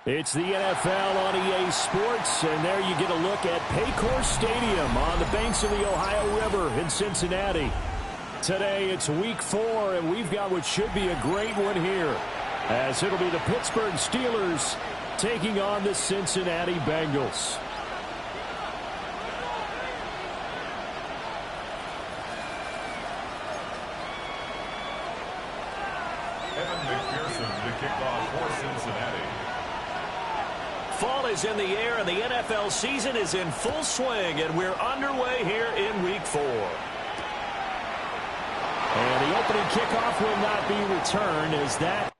It's the NFL on EA Sports, and there you get a look at Paycor Stadium on the banks of the Ohio River in Cincinnati. Today it's Week 4, and we've got what should be a great one here, as it'll be the Pittsburgh Steelers taking on the Cincinnati Bengals. The kickoff for Cincinnati. Fall is in the air, and the NFL season is in full swing, and we're underway here in Week 4. And the opening kickoff will not be returned as that.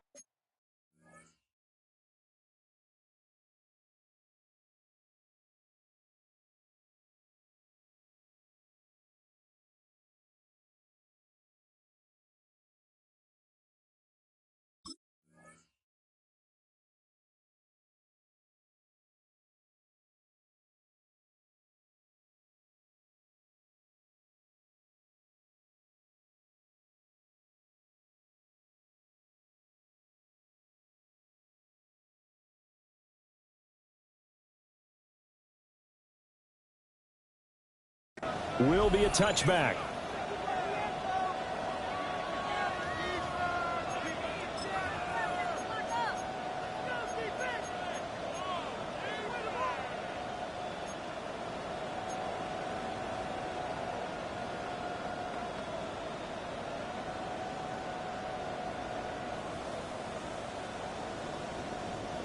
Will be a touchback.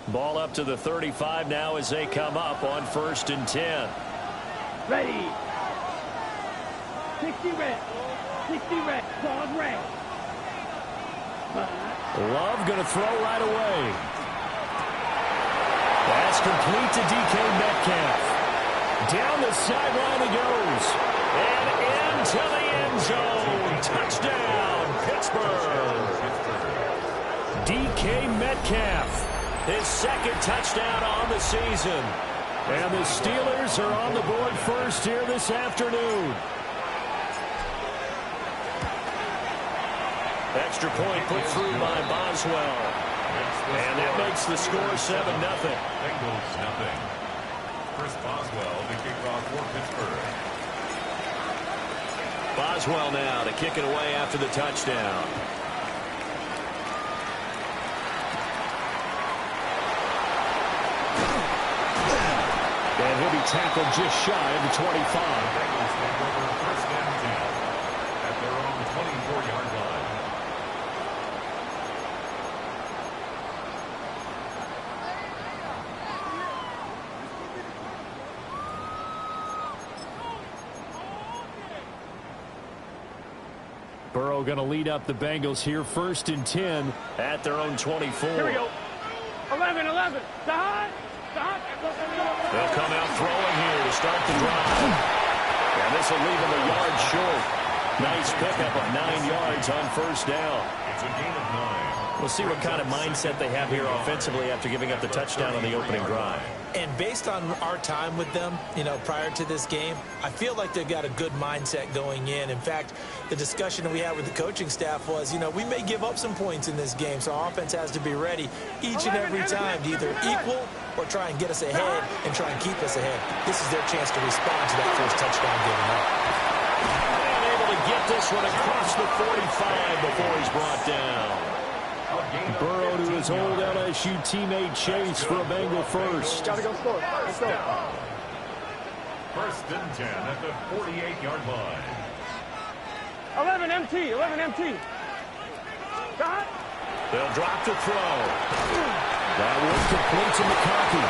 Ball up to the 35 now as they come up on 1st and 10. Ready. 60 red. 60 red. Dog red. Love going to throw right away. That's complete to DK Metcalf. Down the sideline he goes. And into the end zone. Touchdown, Pittsburgh. DK Metcalf. His second touchdown on the season. And the Steelers are on the board first here this afternoon. Extra point put through by Boswell. And that makes the score 7-0. Bengals nothing. Chris Boswell to kick off for Pittsburgh. Boswell now to kick it away after the touchdown. And he'll be tackled just shy of the 25. Bengals take over first and 10 at their own 24-yard line. Burrow going to lead up the Bengals here, 1st and 10 at their own 24. Here we go. 11. They'll come out throwing here to start the drive. And this will leave them a yard short. Nice pickup of 9 yards on 1st down. It's a gain of 9. We'll see what kind of mindset they have here offensively after giving up the touchdown on the opening drive. And based on our time with them, prior to this game, I feel like they've got a good mindset going in. In fact, the discussion that we had with the coaching staff was, we may give up some points in this game, so our offense has to be ready each and every time to either equal or try and get us ahead and try and keep us ahead. This is their chance to respond to that first touchdown given up. And able to get this one across the 45 before he's brought down. Burrow to his old LSU teammate Chase for a Bengal first. Gotta go slow. Let's go. 1st and 10 at the 48-yard line. 11 MT. Got. They'll drop the throw. That was complete to McConkey.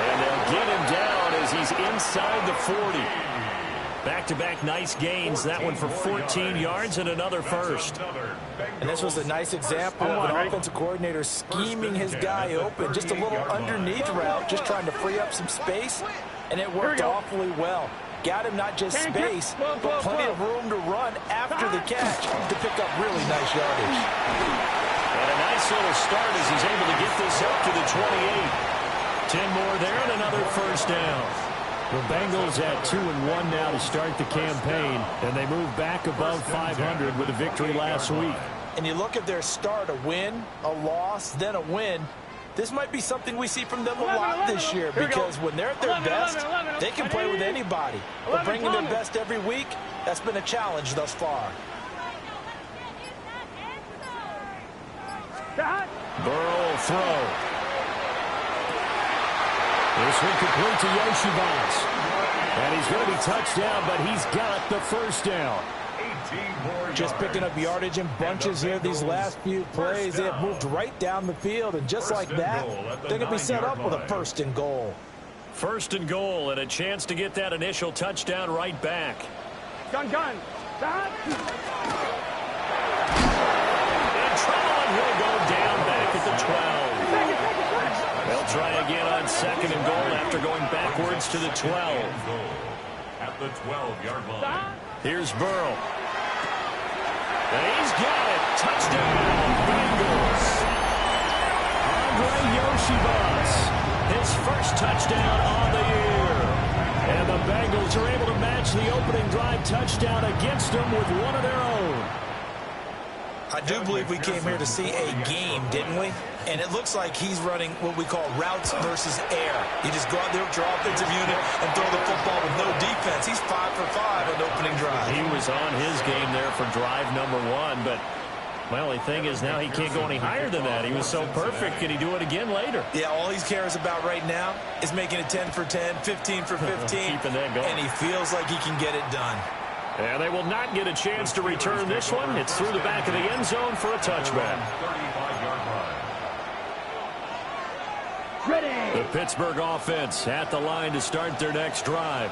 And they'll get him down as he's inside the 40. Back-to-back nice gains. That one for 14 yards and another first. And this was a nice example of an offensive coordinator scheming his guy open. Just a little underneath route, just trying to free up some space. And it worked awfully well. Got him not just space, but plenty of room to run after the catch to pick up really nice yardage. And a nice little start as he's able to get this up to the 28. 10 more there and another 1st down. The Bengals at 2-1 now to start the campaign, and they move back above 500 with a victory last week. And you look at their start, a win, a loss, then a win. This might be something we see from them a lot this year because when they're at their best, they can play with anybody. But bringing their best every week, that's been a challenge thus far. Burrow will throw. This one complete to Yoshibas. And he's going to be touchdown, but he's got the first down. Just picking up yardage in bunches here these last few plays. They have moved right down the field, and just like that, they're going to be set up with a 1st and goal. 1st and goal, and a chance to get that initial touchdown right back. Gun. In trouble, and he'll go down back at the 12. They'll try again on 2nd and goal after going backwards to the 12. At the 12-yard line. Here's Burrow. And he's got it. Touchdown, Bengals. Andre Yoshibas, his first touchdown on the year. And the Bengals are able to match the opening drive touchdown against them with one of their own. I do believe we came here to see a game, didn't we? And it looks like he's running what we call routes versus air. You just go out there with your offensive unit and throw the football with no defense. He's 5 for 5 on the opening drive. He was on his game there for drive number 1, but my only thing is now he can't go any higher than that. He was so perfect. Can he do it again later? Yeah, all he cares about right now is making it 10 for 10, 15 for 15. Keeping that going. And he feels like he can get it done. And they will not get a chance to return this one. It's through the back of the end zone for a touchback. 35-yard line. The Pittsburgh offense at the line to start their next drive.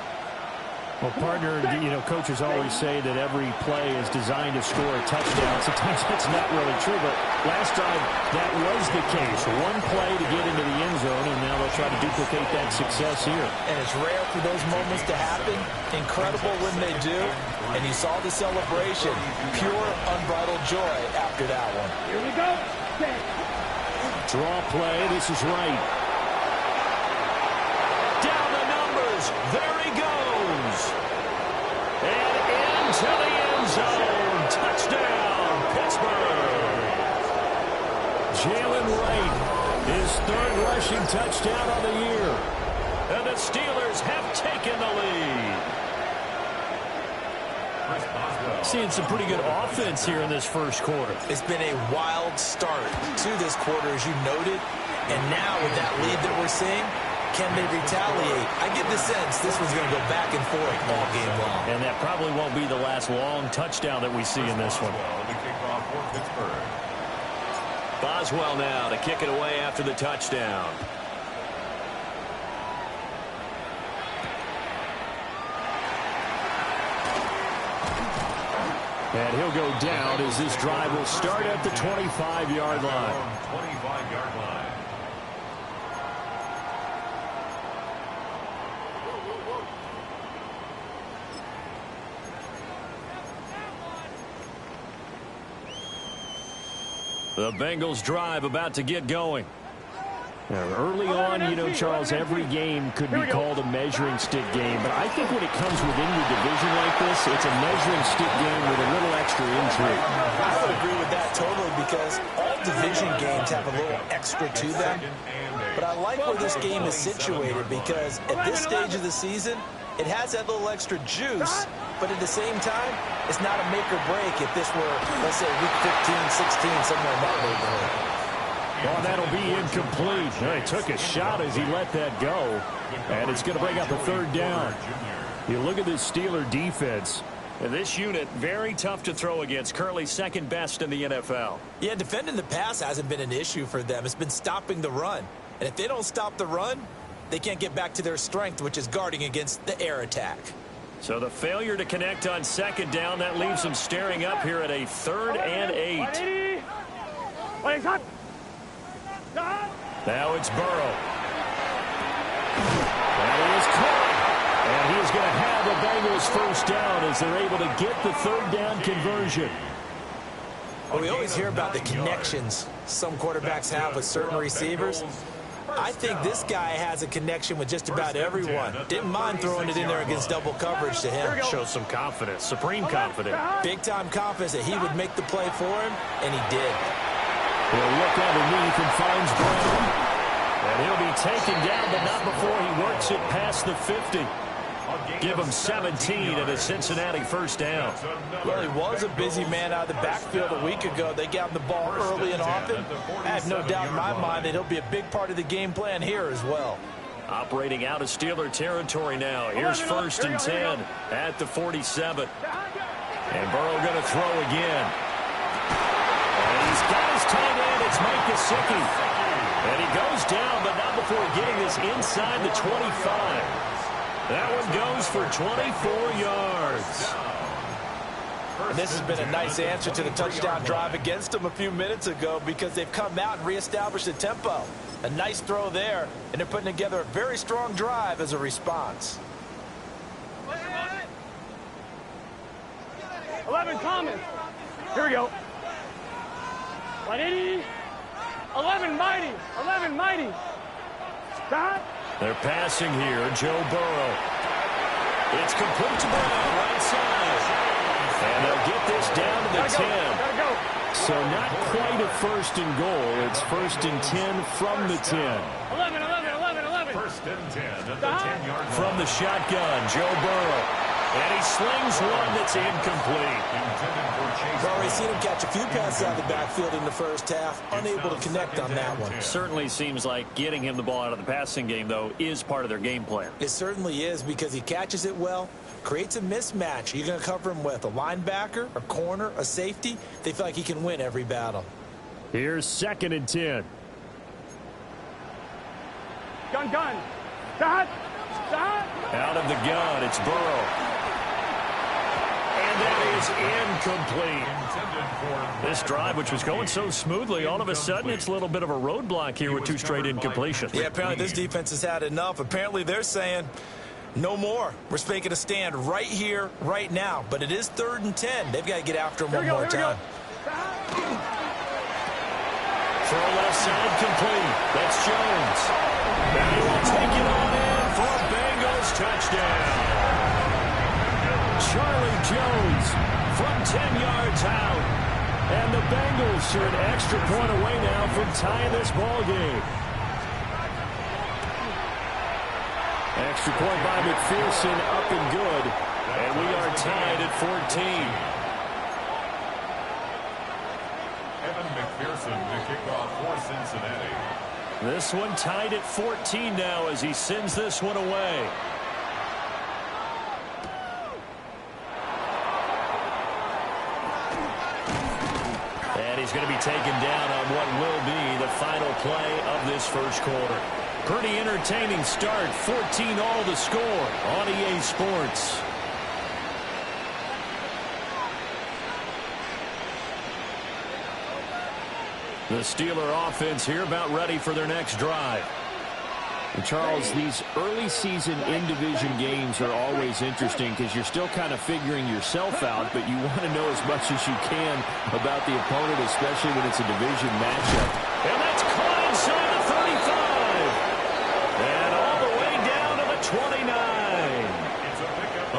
Well, partner, coaches always say that every play is designed to score a touchdown. Sometimes that's not really true, but last time that was the case. One play to get into the end zone, and now they'll try to duplicate that success here. And it's rare for those moments to happen. Incredible when they do. And you saw the celebration. Pure, unbridled joy after that one. Here we go. Draw play. This is right. Down the numbers. There he goes. And into the end zone. Touchdown, Pittsburgh. Jalen Wright, his 3rd rushing touchdown of the year. And the Steelers have taken the lead. Seeing some pretty good offense here in this first quarter. It's been a wild start to this quarter, as you noted. And now with that lead that we're seeing, can they retaliate? I get the sense this one's going to go back and forth all game long. And that probably won't be the last long touchdown that we see in this one. Boswell now to kick it away after the touchdown. And he'll go down as this drive will start at the 25-yard line. 25-yard line. The Bengals drive about to get going. Now, early on, Charles, every game could be called a measuring stick game. But I think when it comes within your division like this, it's a measuring stick game with a little extra intrigue. I would agree with that totally because all division games have a little extra to them. But I like where this game is situated because at this stage of the season, it has that little extra juice. But at the same time, it's not a make or break if this were, let's say, week 15, 16, somewhere in that neighborhood. Oh, that'll be incomplete. He took a shot as he let that go. And it's going to bring up a 3rd down. You look at this Steeler defense. And this unit, very tough to throw against. Currently 2nd best in the NFL. Yeah, defending the pass hasn't been an issue for them. It's been stopping the run. And if they don't stop the run, they can't get back to their strength, which is guarding against the air attack. So the failure to connect on 2nd down, that leaves them staring up here at a 3rd and 8. Now it's Burrow. And he is caught. And he is going to have the Bengals first down as they're able to get the 3rd down conversion. Well, we always hear about the connections some quarterbacks have with certain receivers. I think this guy has a connection with just about everyone. Didn't mind throwing it in there against double coverage to him. Shows some confidence, supreme confidence. Big-time confidence that he would make the play for him, and he did. He'll look underneath and finds Brown. And he'll be taken down, but not before he works it past the 50. Give him 17 at a Cincinnati first down. Well, he was a busy man out of the backfield a week ago. They got him the ball early and often. I have no doubt in my mind that he'll be a big part of the game plan here as well. Operating out of Steeler territory now. Here's first and 10 at the 47. And Burrow going to throw again. And he's got his tight end. It's Mike Gesicki. And he goes down, but not before getting this inside the 25. That one goes for 24 yards. And this has been a nice answer to the touchdown drive against them a few minutes ago because they've come out and reestablished the tempo. A nice throw there, and they're putting together a very strong drive as a response. 11 Thomas. Here we go. 180. 11 Mighty. 11 Mighty. Stop. They're passing here. Joe Burrow. It's complete to Brown, right side. And they'll get this down to the 10. Gotta go. So not quite a first and goal. It's first and 10 from the 10. 11, 11, 11, 11. First and 10 at the 10-yard line. From the shotgun, Joe Burrow. And he slings one that's incomplete. We've already seen him catch a few passes out of the backfield in the first half, unable to connect on that one. Certainly seems like getting him the ball out of the passing game, though, is part of their game plan. It certainly is because he catches it well, creates a mismatch. You're going to cover him with a linebacker, a corner, a safety. They feel like he can win every battle. Here's second and 10. Gun. Stop. Out of the gun, it's Burrow. And that is incomplete. This drive, which was going so smoothly, all of a sudden it's a little bit of a roadblock here with two straight incompletions. Yeah, apparently this defense has had enough. Apparently they're saying no more. We're making a stand right here, right now. But it is 3rd and 10. They've got to get after him one more time. Throw left side complete. That's Jones. And he will take it on in for a Bengals touchdown. Charlie Jones from 10 yards out. And the Bengals are an extra point away now from tying this ball game. Extra point by McPherson, up and good. And we are tied at 14. Evan McPherson to kick off for Cincinnati. This one tied at 14 now as he sends this one away. And he's going to be taken down on what will be the final play of this first quarter. Pretty entertaining start. 14 all to score on EA Sports. The Steeler offense here about ready for their next drive. And Charles, these early season in-division games are always interesting because you're still kind of figuring yourself out, but you want to know as much as you can about the opponent, especially when it's a division matchup. And that's caught inside the 35. And all the way down to the 29.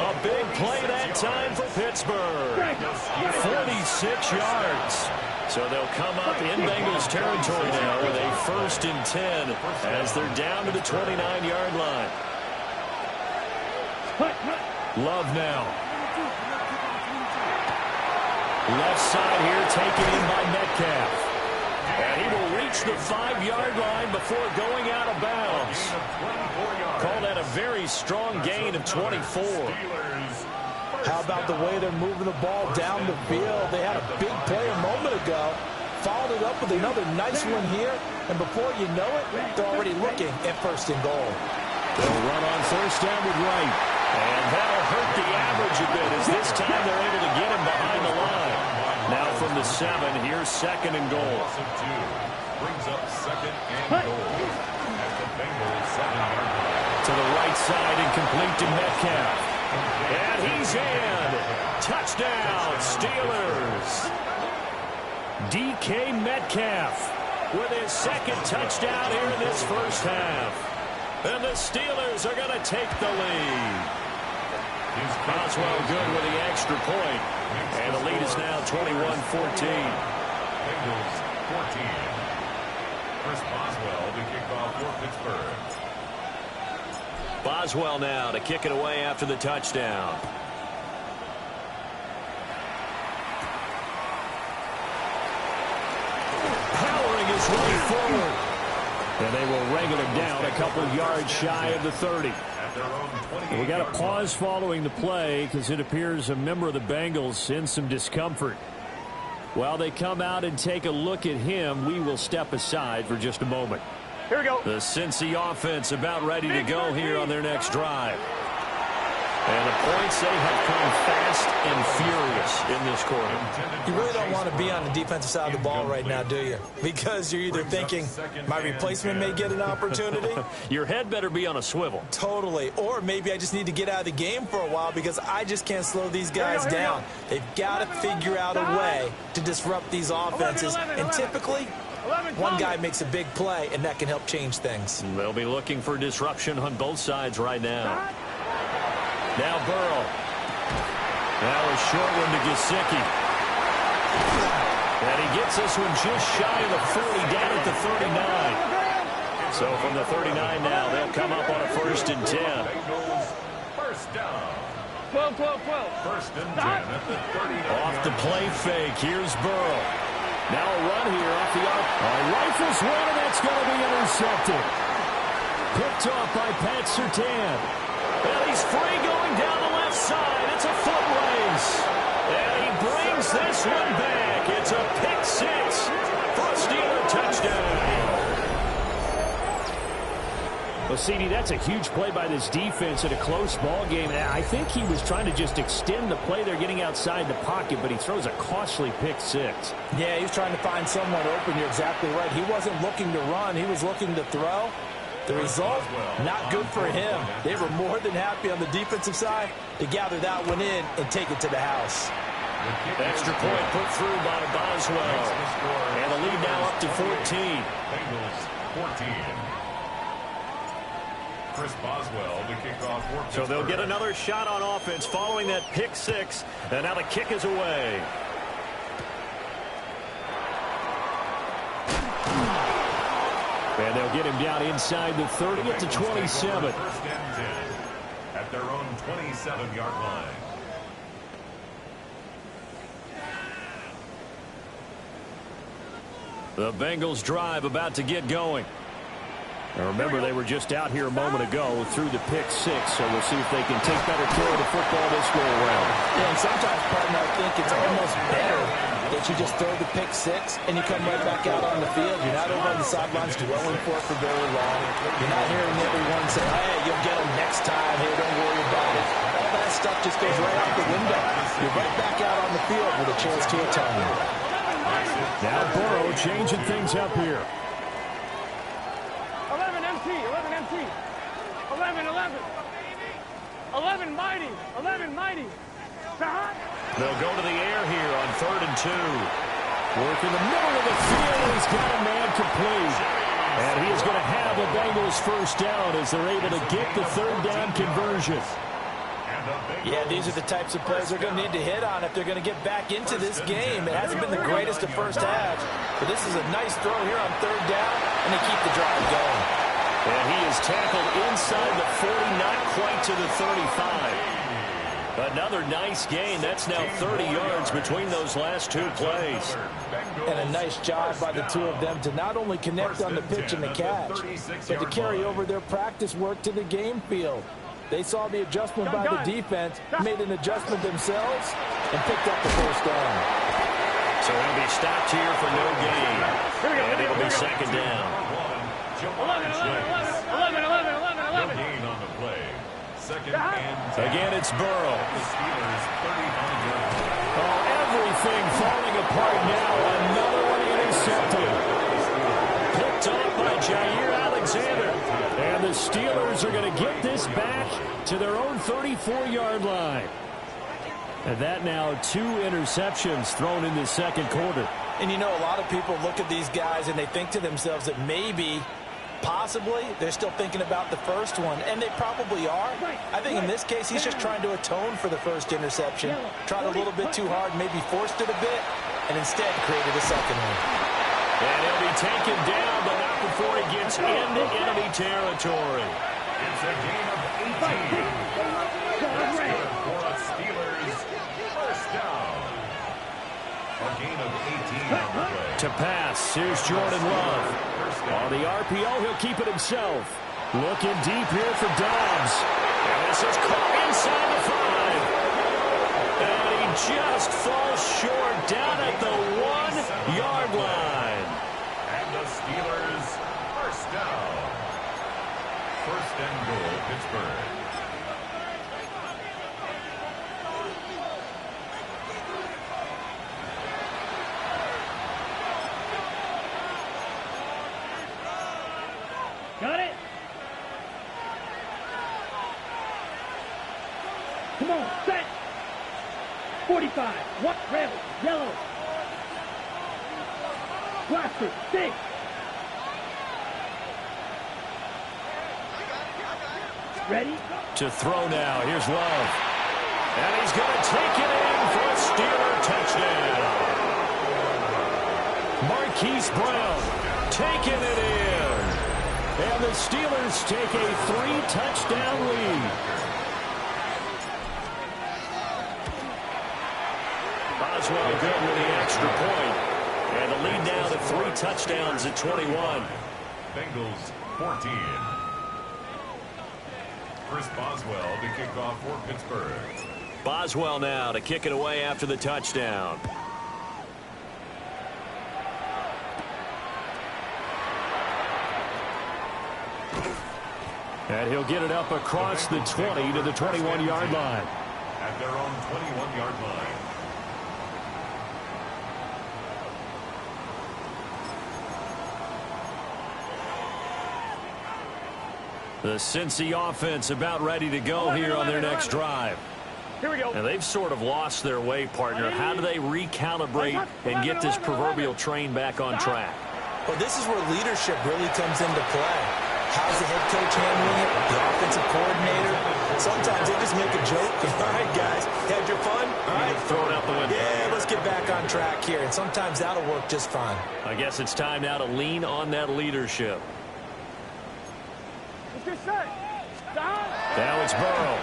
A big play that time for Pittsburgh. 46 yards. So they'll come up in Bengals territory now with a first and 10 as they're down to the 29-yard line. Love now. Left side here taken in by Metcalf. And he will reach the 5-yard line before going out of bounds. Call that a very strong gain of 24. How about the way they're moving the ball down the field? They had a big play a moment ago, followed it up with another nice one here, and before you know it, they're already looking at first and goal. They'll run on first down with Wright, and that'll hurt the average a bit as this time they're able to get him behind the line. Now from the 7, here's second and goal. Brings up second and goal at the Bengals 7-yard line. To the right side and complete to Metcalf. And he's in. Touchdown, Steelers. DK Metcalf with his second touchdown here in this first half. And the Steelers are going to take the lead. Boswell good with the extra point. And the lead is now 21-14. Bengals 14. Chris Boswell to kick off for Pittsburgh. Boswell now to kick it away after the touchdown. Powering his way forward. And they will wrangle him down a couple yards shy of the 30. We got a pause following the play because it appears a member of the Bengals in some discomfort. While they come out and take a look at him, we will step aside for just a moment. Here we go. The Cincy offense about ready to go here on their next drive. And the points, they have come fast and furious in this quarter. You really don't want to be on the defensive side of the ball right now, do you? Because you're either thinking, my replacement may get an opportunity. Your head better be on a swivel. Totally. Or maybe I just need to get out of the game for a while because I just can't slow these guys down. They've got to figure out a way to disrupt these offenses. And typically, one guy makes a big play, and that can help change things. They'll be looking for disruption on both sides right now. Now Burrow. Now a short one to Gesicki. And he gets this one just shy of the 40, down at the 39. So from the 39 now, they'll come up on a 1st and 10. First down. 12, 12, 12. First and 10 at the 39. Off the play fake. Here's Burrow. Now a run here off the arc. Rifles one, and that's going to be intercepted. Picked off by Pat Surtain. And he's free going down the left side. It's a foot race. And he brings this one back. It's a pick six for a Steeler touchdown. Well, CD, that's a huge play by this defense in a close ball game. I think he was trying to just extend the play. They're getting outside the pocket, but he throws a costly pick six. Yeah, he's trying to find someone open. You're exactly right. He wasn't looking to run. He was looking to throw. The result, not good for him. They were more than happy on the defensive side to gather that one in and take it to the house. Extra point put through by Boswell. And the lead now up to 14. Bengals 14. Chris Boswell to kick off for Pittsburgh. So they'll get another shot on offense following that pick six. And now the kick is away. And they'll get him down inside the 30 at the 27. First and 10 at their own 27-yard line. The Bengals drive about to get going. Now remember, they were just out here a moment ago through the pick six, so we'll see if they can take better care of the football this go around. Yeah, and sometimes, partner, I think it's almost better that you just throw the pick six and you come right back out on the field. You're not over on the sidelines dwelling for it for very long. You're not hearing everyone say, hey, you'll get them next time. Hey, don't worry about it. All that stuff just goes right out the window. You're right back out on the field with a chance to atone. Now Burrow changing things up here. 11 MT, 11 MT. 11, 11. 11 mighty, 11 mighty. They'll go to the air here on 3rd and 2. Work in the middle of the field. He's got a man complete. And he is going to have a Bengals first down as they're able to get the 3rd down conversion. Yeah, these are the types of plays they're going to need to hit on if they're going to get back into this game. It hasn't been the greatest of first halves, but this is a nice throw here on 3rd down, and they keep the drive going. And he is tackled inside the 40, not quite to the 35. Another nice gain. That's now 30 yards between those last two plays. And a nice job by the two of them to not only connect on the pitch and the catch, but to carry over their practice work to the game field. They saw the adjustment by the defense, made an adjustment themselves, and picked up the first down. So he'll be stopped here for no gain. And it'll be 2nd down. 11, 11, 11, 11, 11, 11. Gain on the play. 2nd and 10. Again, it's Burrow. The Steelers 39-yard line. Oh, everything falling apart now. Another one intercepted. Picked off by Jair Alexander. And the Steelers are going to get this back to their own 34-yard line. And that now 2 interceptions thrown in the 2nd quarter. And you know, a lot of people look at these guys and they think to themselves that maybe, possibly, they're still thinking about the first one. And they probably are. I think in this case, he's just trying to atone for the first interception. Tried a little bit too hard, maybe forced it a bit, and instead created a second one. And he'll be taken down, but not before he gets into enemy territory. It's a gain of 18. That's good for a Steelers first down. A gain of 18 on the play. To pass, here's Jordan Love. On the RPO, he'll keep it himself. Looking deep here for Dobbs. And this is caught inside the 5. And he just falls short down at the 1-yard line. And the Steelers first down. First and goal, Pittsburgh. Got it? Come on, set. 45. What? Red, yellow. Blaster, 6. Ready? To throw now. Here's Love. And he's going to take it in for a Steeler touchdown. Marquise Brown taking it in. And the Steelers take a 3-touchdown lead. Boswell good with the extra point. And the lead now to 3 touchdowns at 21. Bengals 14. Chris Boswell to kick off for Pittsburgh. Boswell now to kick it away after the touchdown. And he'll get it up across the 20 to the 21-yard line. At their own 21-yard line. The Cincy offense about ready to go here on their next drive. Here we go. And they've sort of lost their way, partner. How do they recalibrate and get this proverbial train back on track? Well, this is where leadership really comes into play. How's the head coach handling it? The offensive coordinator? Sometimes they just make a joke. All right, guys, had your fun? All right, throw it out the window. Yeah, let's get back on track here. And sometimes that'll work just fine. I guess it's time now to lean on that leadership. Let's get set. Stop. Now it's Burrow.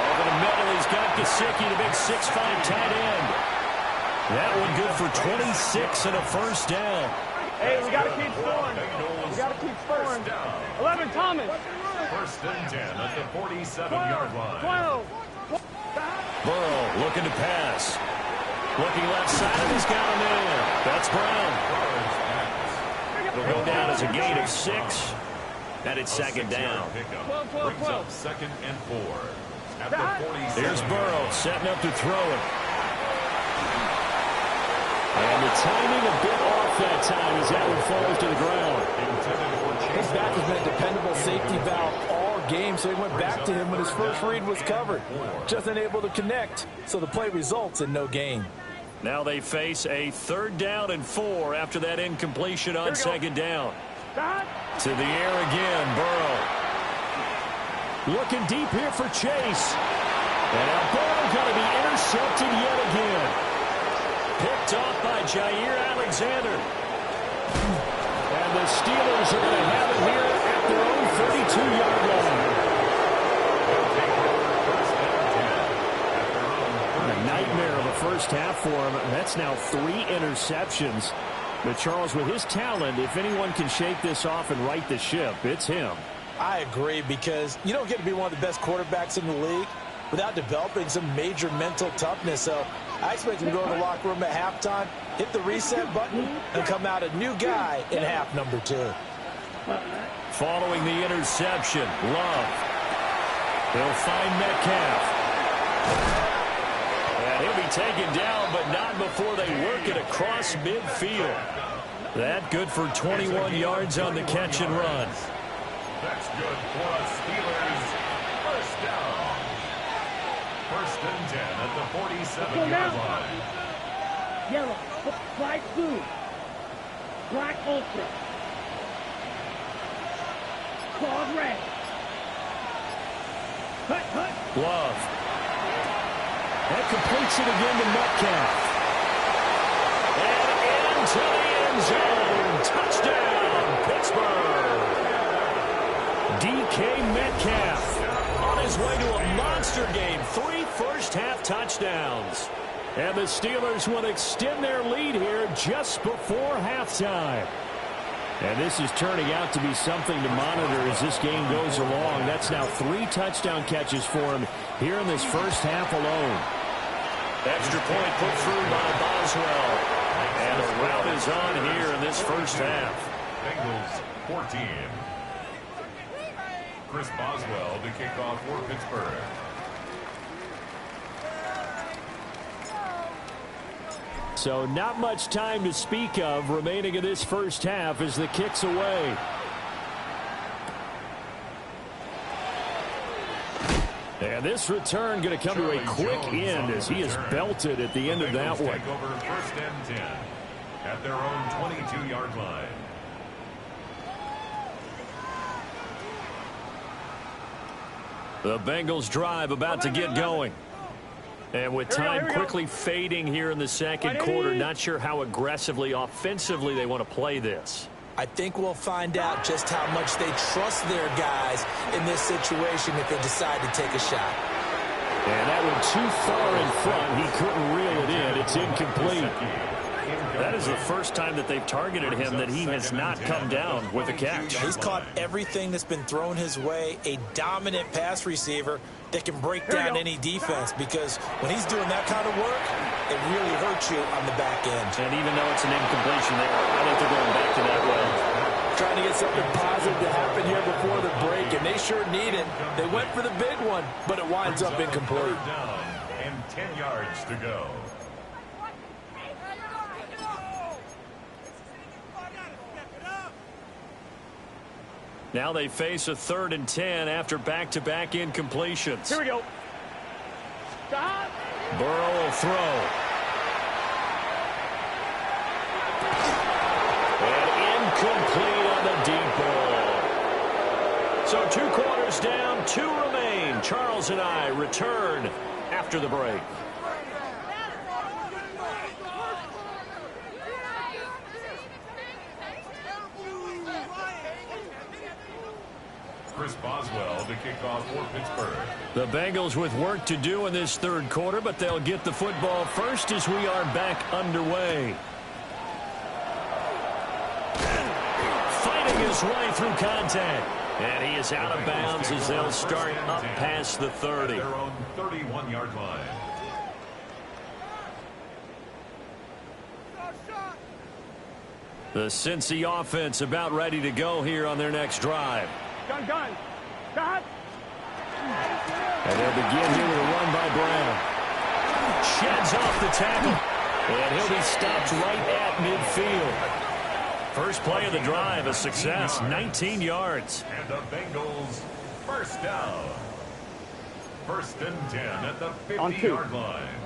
Over the middle, he's got Gesicki, the big 6'5" tight end. That one good for 26 and a first down. Hey, we got to keep scoring. We got to keep scoring. 11, Thomas. First and 10 at the 47-yard line. 12. Burrow looking to pass. Looking left side, he's got him in. That's Brown. It'll go down as a gain of 6. And it's second down. Brings up second and 4. At the 47. Here's Burrow setting up to throw it. And the timing a bit off that time as that one falls to the ground. His back has been a dependable safety valve all game, so he went back to him when his first read was covered. Just unable to connect, so the play results in no gain. Now they face a 3rd down and 4 after that incompletion on second down. To the air again, Burrow. Looking deep here for Chase. And now Burrow going to be intercepted yet again. Picked off by Jair Alexander. And the Steelers are going to have it here at their own 32-yard line. A nightmare of a first half for him. That's now 3 interceptions. But Charles, with his talent, if anyone can shake this off and right the ship, it's him. I agree, because you don't get to be one of the best quarterbacks in the league without developing some major mental toughness. So I expect him to go in the locker room at halftime, hit the reset button, and come out a new guy in half number 2. Following the interception, Love. He'll find Metcalf. And he'll be taken down, but not before they work it across midfield. That good for 21 yards on the catch and run. That's good for a Steelers first down. First and 10 at the 47-yard line. Yellow, black blue, black ultra, claw red. Cut. Love. That completes it again to Metcalf. And into the end end zone. Touchdown, Pittsburgh. DK Metcalf on his way to a monster game. 3 first-half touchdowns. And the Steelers will extend their lead here just before halftime. And this is turning out to be something to monitor as this game goes along. That's now 3 touchdown catches for him here in this first half alone. Extra point put through by Boswell. And the route is on here in this first half. Bengals 14. Chris Boswell to kick off for Pittsburgh. So not much time to speak of remaining in this first half as the kick's away. And this return going to come to a quick end as he is belted at the end of that one. Take over first and 10 at their own 22-yard line. The Bengals drive about to get going. And with time quickly fading here in the second quarter, not sure how aggressively, offensively they want to play this. I think we'll find out just how much they trust their guys in this situation if they decide to take a shot. And that one too far in front. He couldn't reel it in. It's incomplete. That is the first time that they've targeted him that he has not come down with a catch. He's caught everything that's been thrown his way. A dominant pass receiver that can break down any defense, because when he's doing that kind of work, it really hurts you on the back end. And even though it's an incompletion there, I think they're going back to that well. Trying to get something positive to happen here before the break, and they sure need it. They went for the big one, but it winds up incomplete. Down and 10 yards to go. Now they face a 3rd and 10 after back-to-back incompletions. Here we go. Stop. Burrow will throw. And incomplete on the deep ball. So 2 quarters down, 2 remain. Charles and I return after the break. Chris Boswell to kick off for Pittsburgh. The Bengals with work to do in this 3rd quarter, but they'll get the football first as we are back underway. Fighting his way through contact. And he is out of bounds as they'll start up past the 30. Their own 31-yard line. The Cincy offense about ready to go here on their next drive. Gun. Got. And they'll begin here with a run by Brown. Sheds off the tackle. And he'll be stopped right at midfield. First play of the drive, a success, 19 yards. And the Bengals first down. 1st and 10 at the 50-yard line.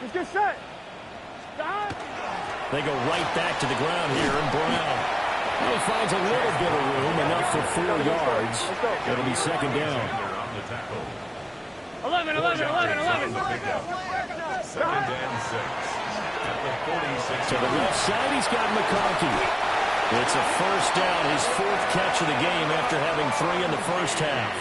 Let's get set. Stop. They go right back to the ground here, and Brown. He finds a little bit of room, enough for 4 yards. It'll be 2nd down. 11. 2nd and 6 at the 46. To the left side, he's got McConkey. It's a first down, his 4th catch of the game after having 3 in the first half.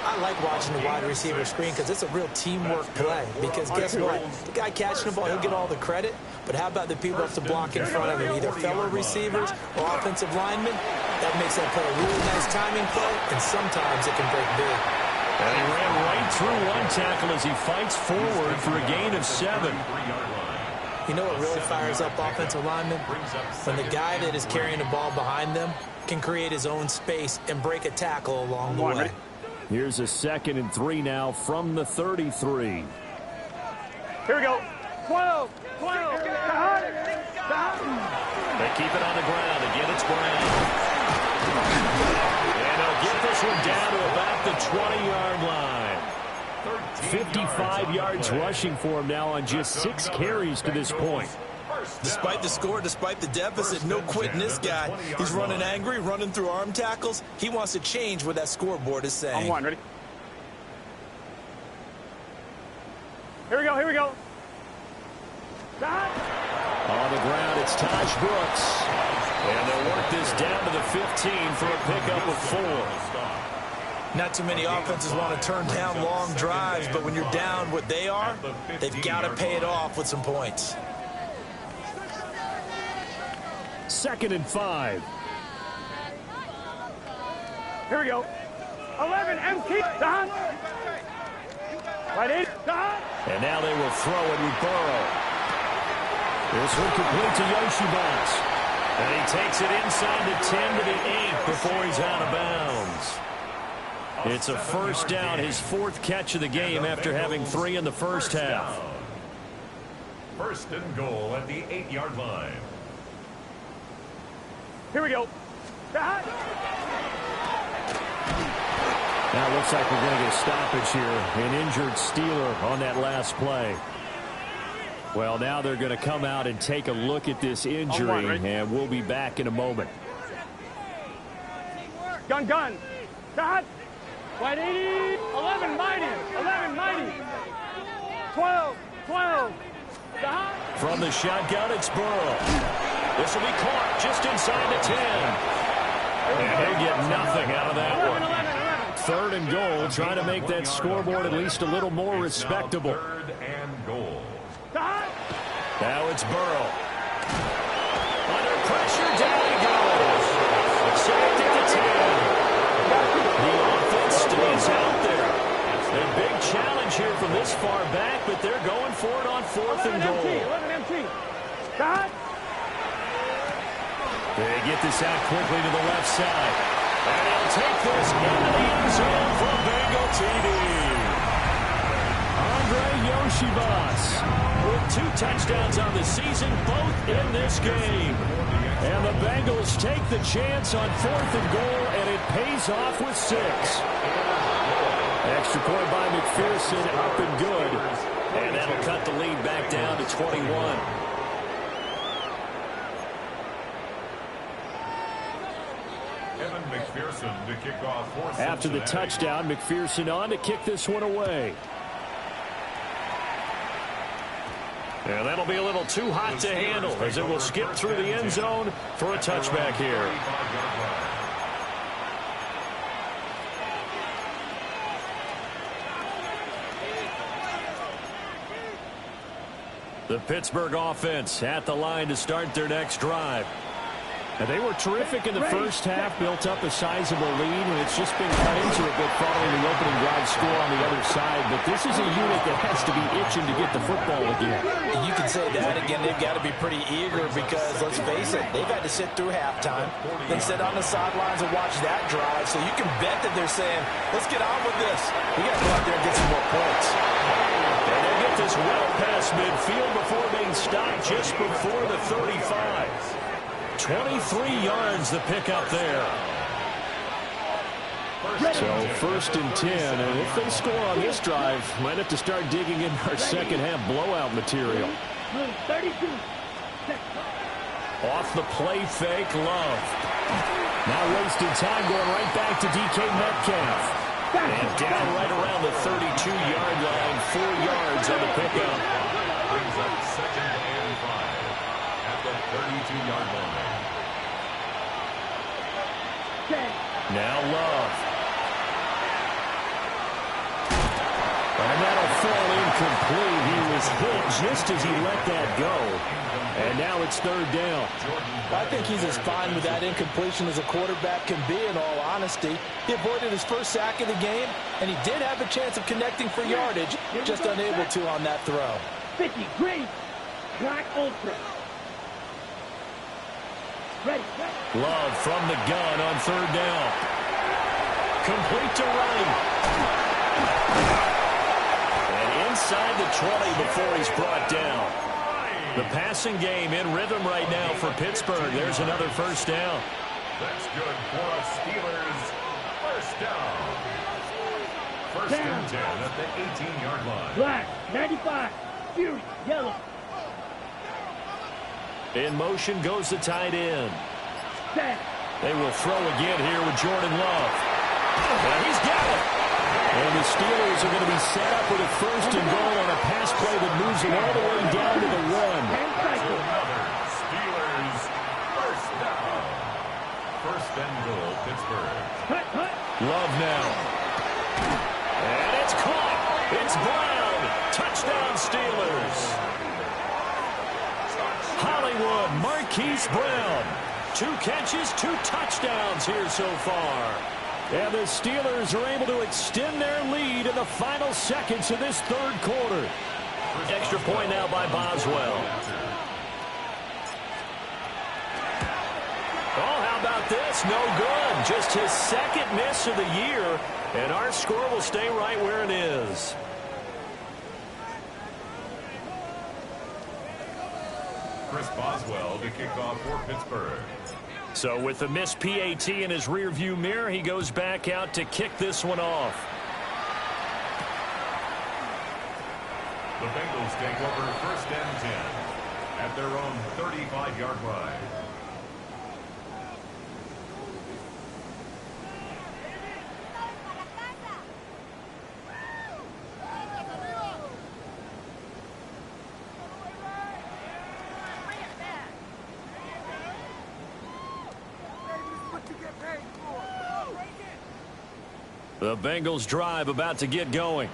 I like watching the wide receiver screen because it's a real teamwork play. Because guess what? The guy catching the ball, he'll get all the credit. But how about the people who have to block in front of him, either fellow receivers or offensive linemen? That makes that play a really nice timing play, and sometimes it can break big. And he ran right through one tackle as he fights forward for a gain of 7. You know what really fires up offensive linemen? When the guy that is carrying the ball behind them can create his own space and break a tackle along the way. Here's a 2nd and 3 now from the 33. Here we go. 12. They keep it on the ground. Again, it's Brown. And they'll get this one down to about the 20-yard line. 55 yards rushing for him now on just 6 carries to this point. Despite the score, despite the deficit, no quitting this guy. He's running angry, running through arm tackles. He wants to change what that scoreboard is saying. On 1, ready? Here we go. On the ground, it's Taj Brooks. And they'll work this down to the 15 for a pickup of 4. Not too many offenses want to turn down long drives, but when you're down what they are, they've got to pay it off with some points. 2nd and 5. Here we go. 11, empty. Don. Right in. Don. And now they will throw it with Burrow. This one complete to Yoshibas. And he takes it inside the 10 to the 8 before he's out of bounds. It's a first down, his 4th catch of the game after having 3 in the first half. 1st and goal at the 8-yard line. Here we go. Don. Now it looks like we're going to get a stoppage here. An injured Steeler on that last play. Well, now they're going to come out and take a look at this injury, and we'll be back in a moment. Gun. Dot. White 80. 11, mighty. 11, mighty. 12. Dot. From the shotgun, it's Burrow. This will be caught just inside the 10. And they get nothing out of that one. 3rd and goal, trying to make that scoreboard at least a little more respectable. 3rd and goal. Now it's Burrow. Under pressure, down he goes. Saved at the 10. The offense stays out there. A big challenge here from this far back, but they're going for it on 4th and goal. 11 empty. Dot. They get this out quickly to the left side. And he'll take this into the end zone for a Bengal TD. Andre Yoshibas with 2 touchdowns on the season, both in this game. And the Bengals take the chance on 4th and goal, and it pays off with 6. Extra point by McPherson, up and good. And that'll cut the lead back down to 21. McPherson to kick off for Cincinnati. After the touchdown, McPherson on to kick this one away. And that'll be a little too hot to handle as it will skip through the end zone for a touchback here. The Pittsburgh offense at the line to start their next drive. And they were terrific in the first half, built up a sizable lead, and it's just been cut into a bit following the opening drive score on the other side. But this is a unit that has to be itching to get the football again. You can say that again. They've got to be pretty eager because, let's face it, they've had to sit through halftime, then sit on the sidelines and watch that drive. So you can bet that they're saying, let's get on with this. We got to go out there and get some more points. And they get this well past midfield before being stopped just before the 35. 23 yards the pickup there. So 1st and 10, and if they score on this drive, might have to start digging in our second half blowout material. 32. Off the play fake, Love. Now wasting time going right back to DK Metcalf. And down right around the 32-yard line, 4 yards on the pickup. Brings up 2nd and 5 at the 32-yard line. Now Love. And that'll fall incomplete. He was hit just as he let that go. And now it's 3rd down. I think he's as fine with that incompletion as a quarterback can be, in all honesty. He avoided his first sack of the game, and he did have a chance of connecting for yardage, just unable to on that throw. 50, green, black ultra. Ready. Love from the gun on 3rd down. Complete to Wright. And inside the 20 before he's brought down. The passing game in rhythm right now for Pittsburgh. There's another 1st down. That's good for a Steelers 1st down. 1st and 10 at the 18-yard line. Black, 95, Fury, yellow. In motion goes the tight end. Set. They will throw again here with Jordan Love. And he's got it. And the Steelers are going to be set up with a first and goal on a pass play that moves them all the way down to the 1. Steelers first down. First and goal, Pittsburgh. Love now. And it's caught. It's Brown. Touchdown, Steelers. Hollywood, Marquise Brown. 2 catches, 2 touchdowns here so far. And the Steelers are able to extend their lead in the final seconds of this third quarter. Extra point now by Boswell. Oh, how about this? No good. Just his second miss of the year. And our score will stay right where it is. Chris Boswell to kick off for Pittsburgh. So with the missed PAT in his rearview mirror, he goes back out to kick this one off. The Bengals take over first and 10 at their own 35-yard line. The Bengals drive about to get going.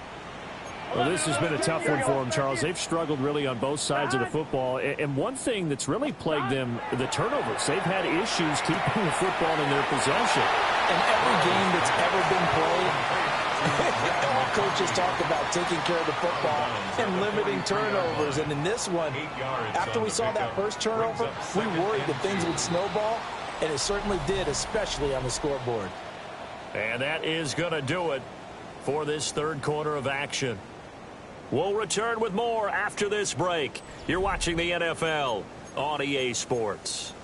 Well, this has been a tough one for them, Charles. They've struggled really on both sides of the football. And one thing that's really plagued them, the turnovers. They've had issues keeping the football in their possession. In every game that's ever been played, all coaches talk about taking care of the football and limiting turnovers. And in this one, after we saw that first turnover, we worried that things would snowball, and it certainly did, especially on the scoreboard. And that is going to do it for this third quarter of action. We'll return with more after this break. You're watching the NFL on EA Sports.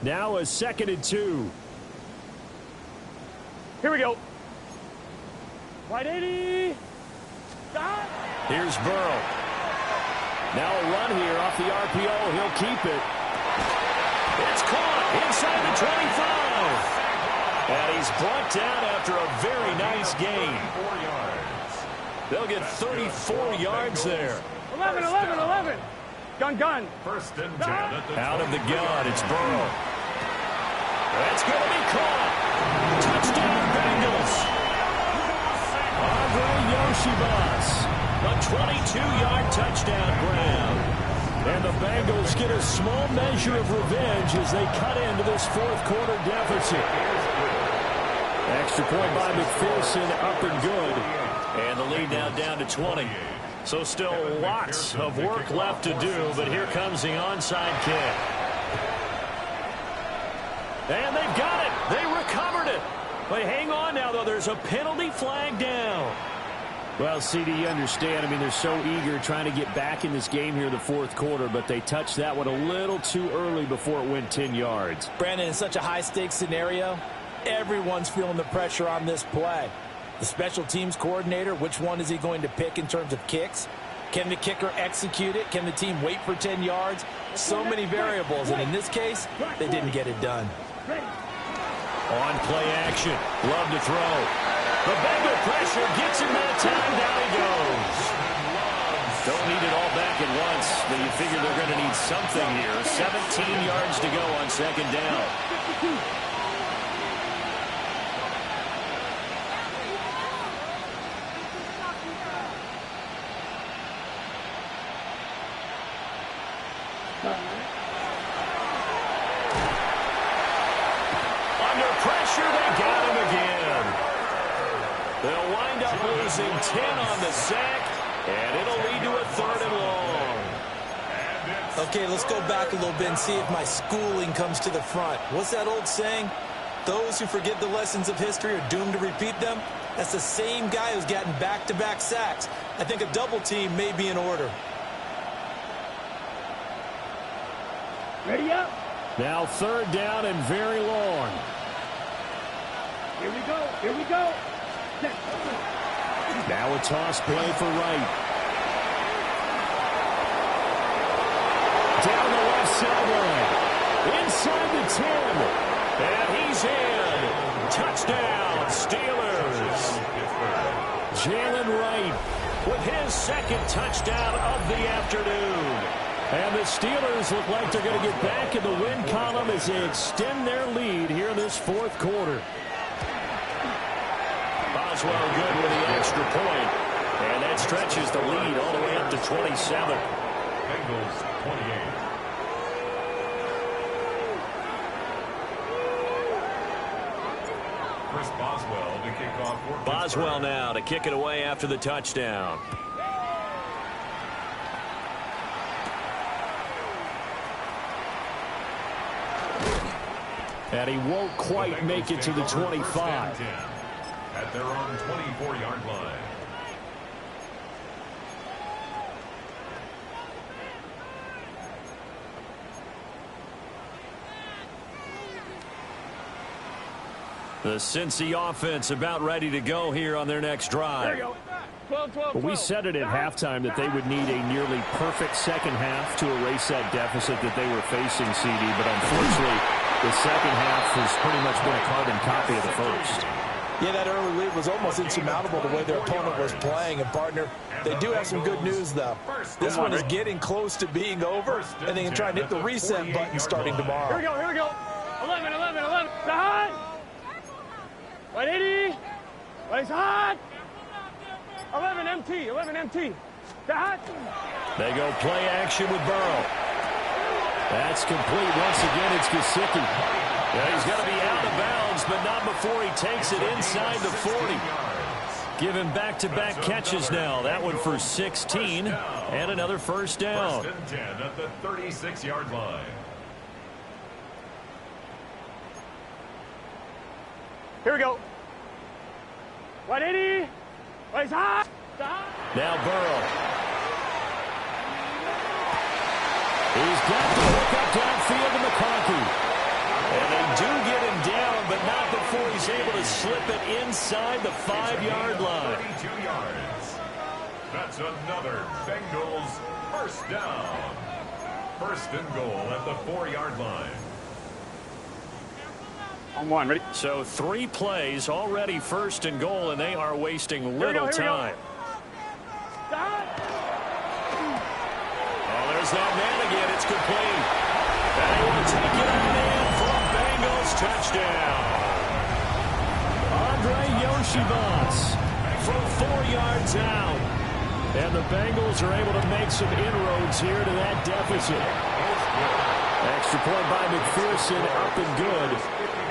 Now a 2nd and 2. Here we go. Wide 80. Stop. Here's Burrow. Now a run here off the RPO. He'll keep it. It's caught inside the 25. And he's brought down after a very nice gain. They'll get 34 yards there. 11, 11, 11. Gun. First and 10 at the out of the gun, it's Burrow. That's going to be caught. Touchdown, Bengals. Andre Yoshibas. A 22-yard touchdown grab. And the Bengals get a small measure of revenge as they cut into this fourth quarter deficit. Extra point by McPherson, up and good. And the lead now down to 20. So still lots of work left to do, but here comes the onside kick. And they've got it. They recovered it. But hang on now, though. There's a penalty flag down. Well, CD, you understand. I mean, they're so eager trying to get back in this game here in the fourth quarter, but they touched that one a little too early before it went 10 yards. Brandon, in such a high-stakes scenario, everyone's feeling the pressure on this play. The special teams coordinator, which one is he going to pick in terms of kicks? Can the kicker execute it? Can the team wait for 10 yards? So many variables, and in this case, they didn't get it done. On play action. Love to throw. The Bengal pressure gets him that time. Down he goes. Don't need it all back at once, but you figure they're going to need something here. 17 yards to go on second down. Under pressure, they got him again. They'll wind up losing 10 on the sack, and it'll lead to a 3rd and long. Okay, let's go back a little bit and see if my schooling comes to the front. What's that old saying? Those who forget the lessons of history are doomed to repeat them. That's the same guy who's gotten back-to-back sacks. I think a double team may be in order. Ready up. Now 3rd down and very long. Here we go. Here we go. Now a toss play for Wright. Down the left sideline. Inside the 10. And he's in. Touchdown, Steelers. Jalen Wright with his second touchdown of the afternoon. And the Steelers look like they're going to get back in the win column as they extend their lead here in this fourth quarter. Boswell good with the extra point. And that stretches the lead all the way up to 27. Bengals 28. Chris Boswell to kick off for Boswell now to kick it away after the touchdown. And he won't quite make it to the 25. At their own 24-yard line. The Cincy offense about ready to go here on their next drive. There you go. 12, 12, 12. We said it at halftime that they would need a nearly perfect second half to erase that deficit that they were facing, CD. But unfortunately, the second half has pretty much been a carbon copy of the first. Yeah, that early lead was almost insurmountable the way their opponent was playing. And, partner, they do have some good news, though. This one is getting close to being over, and they can try and hit the reset button starting tomorrow. Here we go, here we go. 11, 11, 11. Side. 180. Right side. 11 MT, 11 MT. Side. They go play action with Burrow. That's complete. Once again, it's Gesicki. Yeah, he's going to be out of bounds, but not before he takes it inside the 40. Give him back-to-back catches now. That one for 16 and another first down. First and 10 at the 36-yard line. Here we go. 180. Right side. Now Burrow. He's got the hook up downfield to McConkey. And they do get him down, but not before he's able to slip it inside the 5-yard line. 32 yards. That's another Bengals first down. First and goal at the 4-yard line. On one, ready? So 3 plays already first and goal, and they are wasting little time. Oh, there's that man again. It's complete. And he will take it out in for a Bengals touchdown. Andre Yoshibas from 4 yards out. And the Bengals are able to make some inroads here to that deficit. Extra point by McPherson, up and good.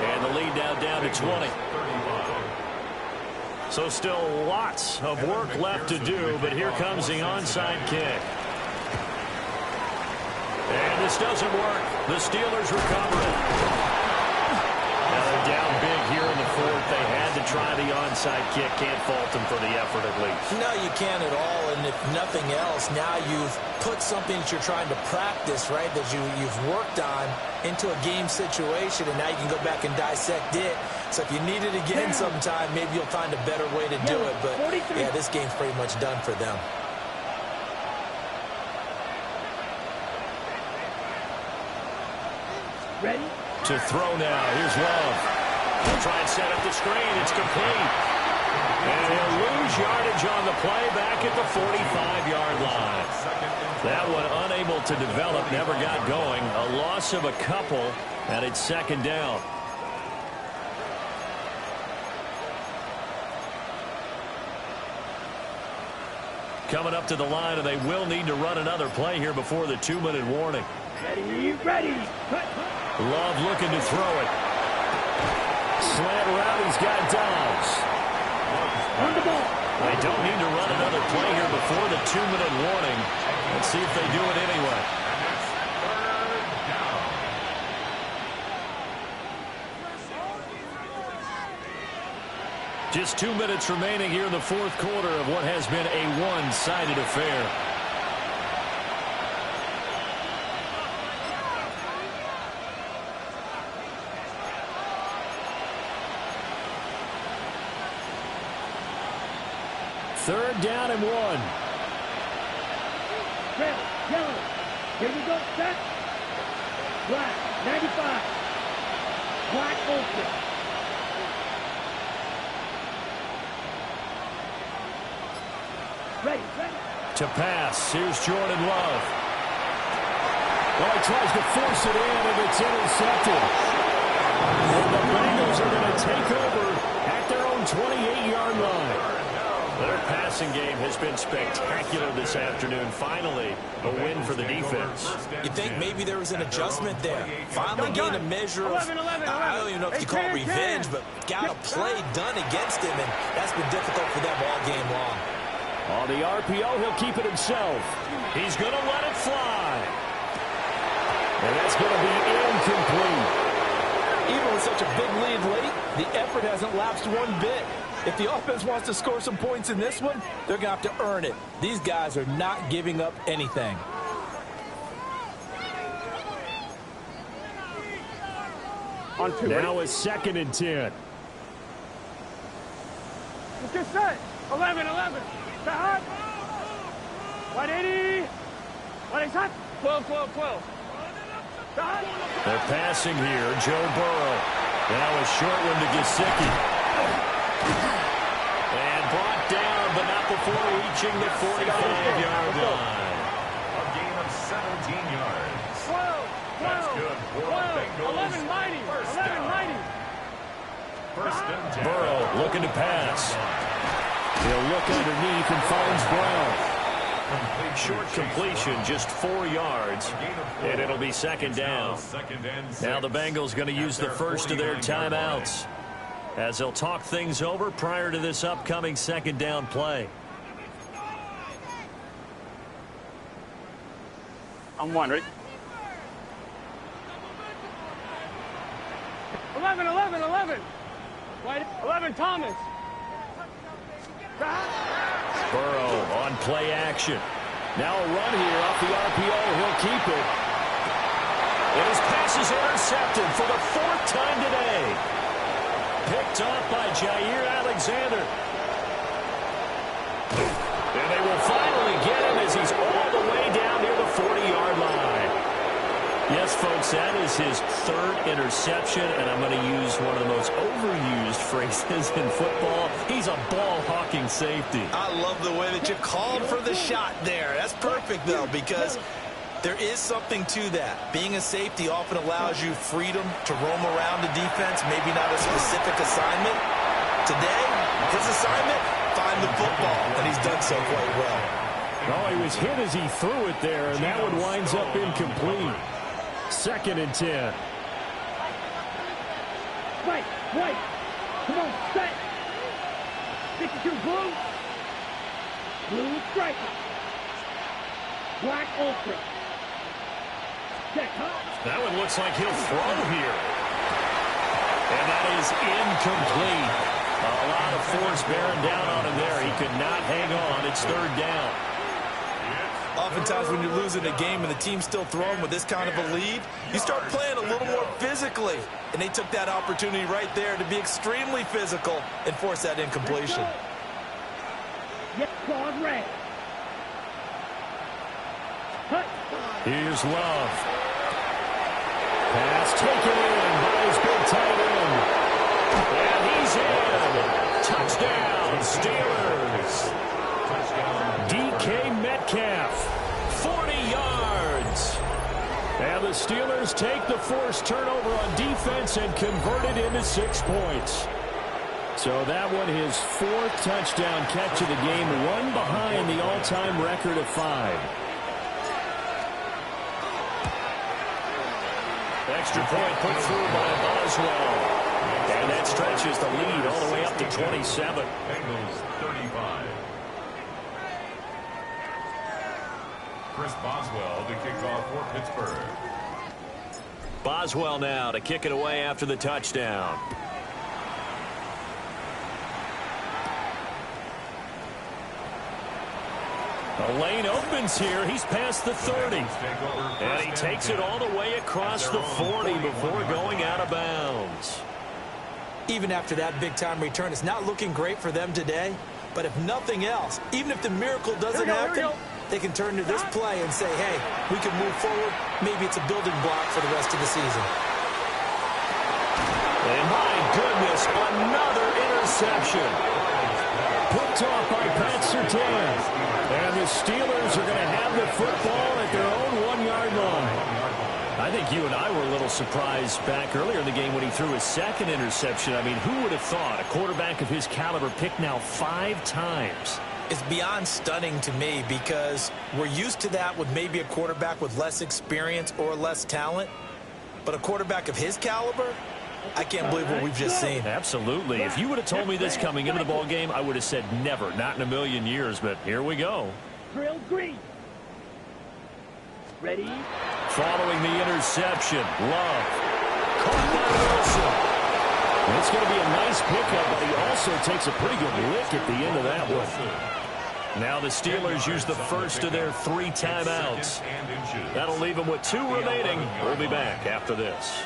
And the lead now down to 20. So still lots of work left to do, but here comes the onside kick. And this doesn't work. The Steelers recover it. Now they're down big here in the fourth. They had to try the onside kick. Can't fault them for the effort at least. No, you can't at all. And if nothing else, now you've put something that you're trying to practice, right, that you've worked on into a game situation, and now you can go back and dissect it. So if you need it again sometime, maybe you'll find a better way to do it. But, yeah, this game's pretty much done for them. Ready? To throw now. Here's Love. He'll try and set up the screen. It's complete. And he'll lose yardage on the play back at the 45-yard line. That one unable to develop, never got going. A loss of a couple, and it's second down. Coming up to the line, and they will need to run another play here before the 2-minute warning. Ready, ready. Love looking to throw it. Slant route, he's got Dobbs. On the ball. They don't need to run another play here before the 2-minute warning. Let's see if they do it anyway. Just 2 minutes remaining here in the fourth quarter of what has been a one-sided affair. Third down and 1. Red, yellow. Here we go, set. Black, 95. Black ultra. Ready, ready. To pass, here's Jordan Love. Well, he tries to force it in, and it's intercepted. And the Bengals are going to take over at their own 28-yard line. Their passing game has been spectacular this afternoon. Finally, a win for the defense. You think maybe there was an adjustment there. Finally gained a measure of, I don't even know if you call it revenge, but got a play done against him, and that's been difficult for them all game long. On the RPO, he'll keep it himself. He's going to let it fly. And that's going to be incomplete. Even with such a big lead late, the effort hasn't lapsed one bit. If the offense wants to score some points in this one, they're going to have to earn it. These guys are not giving up anything. Now it's 2nd and 10. Let's get set. 11, 11. Set hot. 180. 180 hot. 12, 12, 12. Set hot. They're passing here. Joe Burrow. Now a short one to Gesicki. And brought down, but not before reaching the 45-yard line. A gain of 17 yards. 12, 12, That's good for 12, the Bengals. 11, mighty. First 11, down. mighty. First and 10. Burrow looking to pass. He'll look underneath and finds Brown. Short completion, just 4 yards, and it'll be 2nd down. Now the Bengals going to use the first of their timeouts, as they'll talk things over prior to this upcoming 2nd down play. I'm one, ready? 11, 11, 11. White, 11, Thomas. Burrow on play action. Now a run here off the RPO. He'll keep it. And his pass is intercepted for the 4th time today. Picked off by Jair Alexander. And they will finally get him as he's all the way down near the 40-yard line. Yes, folks, that is his 3rd interception, and I'm going to use one of the most overused phrases in football. He's a ball-hawking safety. I love the way that you called for the shot there. That's perfect, though, because there is something to that. Being a safety often allows you freedom to roam around the defense, maybe not a specific assignment. Today, his assignment, find the football, and he's done so quite well. Oh, he was hit as he threw it there, and that one winds up incomplete. 2nd and 10. Right, right. Come on, set. 52 blue. Blue striker. Black ultra. Check, huh? That one looks like he'll throw here. And that is incomplete. A lot of force bearing down on him there. He could not hang on. It's 3rd down. Oftentimes when you're losing a game and the team's still throwing with this kind of a lead, you start playing a little more physically. And they took that opportunity right there to be extremely physical and force that incompletion. Yes, squad red. Cut. Here's Love. Pass taken in by his big tight end. And he's in. Touchdown, Steelers. DK Metcalf. 40 yards. And the Steelers take the forced turnover on defense and convert it into 6 points. So that one, his 4th touchdown catch of the game, one behind the all-time record of 5. Extra point put through by Boswell. And that stretches the lead all the way up to 27. Bengals 35. Chris Boswell to kick off for Pittsburgh. Boswell now to kick it away after the touchdown. The lane opens here. He's past the 30. And he takes it all the way across the 40 before going out of bounds. Even after that big-time return, it's not looking great for them today. But if nothing else, even if the miracle doesn't happen, they can turn to this play and say, hey, we can move forward. Maybe it's a building block for the rest of the season. And my goodness, another interception. Picked off by Pat Surtain. And the Steelers are going to have the football at their own 1-yard line. I think you and I were a little surprised back earlier in the game when he threw his second interception. I mean, who would have thought a quarterback of his caliber picked now 5 times? It's beyond stunning to me because we're used to that with maybe a quarterback with less experience or less talent. But a quarterback of his caliber, I can't believe what we've just seen. Absolutely. If you would have told me this coming into the ball game, I would have said never, not in a million years. But here we go. Drill green. Ready? Following the interception, Love. Caught by Wilson. It's going to be a nice pickup, but he also takes a pretty good lick at the end of that one. Now the Steelers use the first of their 3 timeouts. That'll leave them with 2 remaining. We'll be back after this.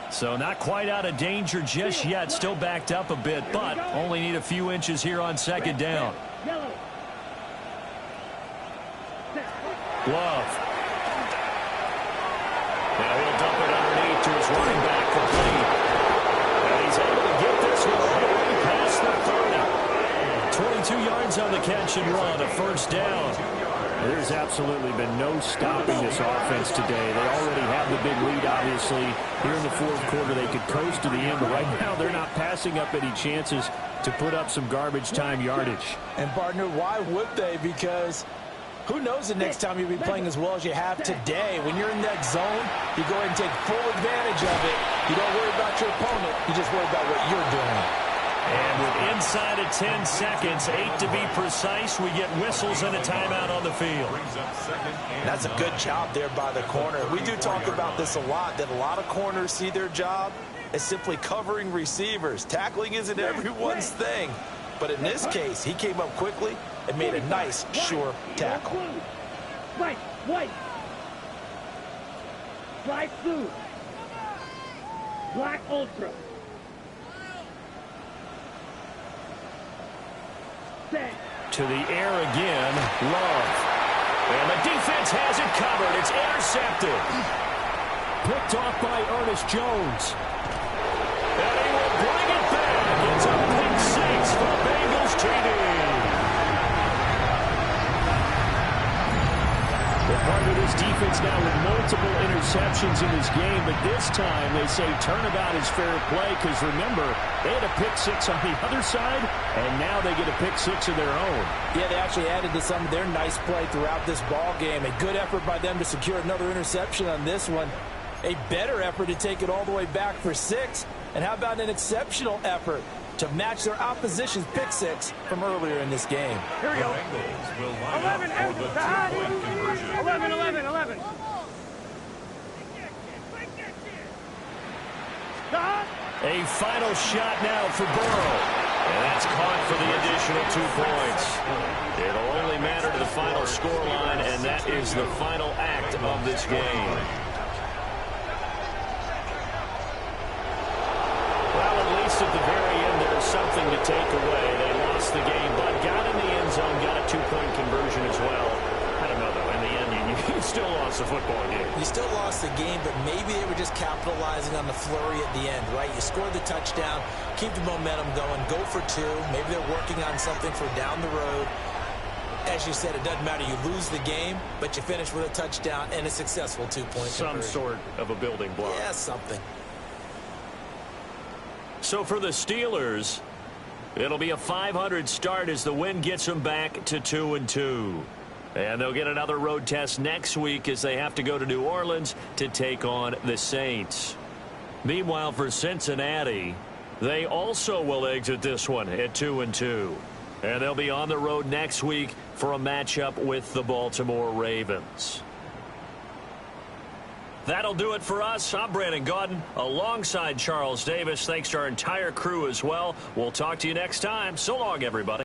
So not quite out of danger just yet. Still backed up a bit, but only need a few inches here on second down. Love. Now he'll dump it underneath to his running back complete. And he's able to get this one all the way past the 30. 22 yards on the catch and run, a first down. There's absolutely been no stopping this offense today. They already have the big lead, obviously. Here in the fourth quarter, they could coast to the end, but right now they're not passing up any chances to put up some garbage time yardage. And, partner, why would they? Because who knows the next time you'll be playing as well as you have today. When you're in that zone, you go ahead and take full advantage of it. You don't worry about your opponent. You just worry about what you're doing. And with inside of 10 seconds, 8 to be precise, we get whistles and a timeout on the field. That's a good job there by the corner. We do talk about this a lot, that a lot of corners see their job as simply covering receivers. Tackling isn't everyone's thing. But in this case, he came up quickly and made a nice, sure tackle. White, white. Black blue. Black ultra. Set. To the air again, Love. And the defense has it covered. It's intercepted. Picked off by Ernest Jones. And he will bring it back. It's a pick 6 for Bengals TD. Part of this defense now with multiple interceptions in this game, but this time they say turnabout is fair play because remember, they had a pick 6 on the other side, and now they get a pick 6 of their own. Yeah, they actually added to some of their nice play throughout this ball game. A good effort by them to secure another interception on this one. A better effort to take it all the way back for 6. And how about an exceptional effort to match their opposition's pick 6 from earlier in this game? Here we go. 11, 11, 11, 11. A final shot now for Burrow. And that's caught for the additional 2 points. It'll only matter to the final scoreline, and that is the final act of this game. Well, at least at the very end, there's something to take away. They lost the game, but got in the end zone, got a 2-point conversion as well. I don't know, though. In the end, you still lost the football game. You still lost the game, but maybe they were just capitalizing on the flurry at the end, right? You scored the touchdown, keep the momentum going, go for 2. Maybe they're working on something for down the road. As you said, it doesn't matter. You lose the game, but you finish with a touchdown and a successful 2-point conversion. Some sort of a building block. Yeah, something. So for the Steelers, it'll be a 500 start as the win gets them back to 2-2. And they'll get another road test next week as they have to go to New Orleans to take on the Saints. Meanwhile, for Cincinnati, they also will exit this one at 2-2. And they'll be on the road next week for a matchup with the Baltimore Ravens. That'll do it for us. I'm Brandon Gaudin alongside Charles Davis. Thanks to our entire crew as well. We'll talk to you next time. So long, everybody.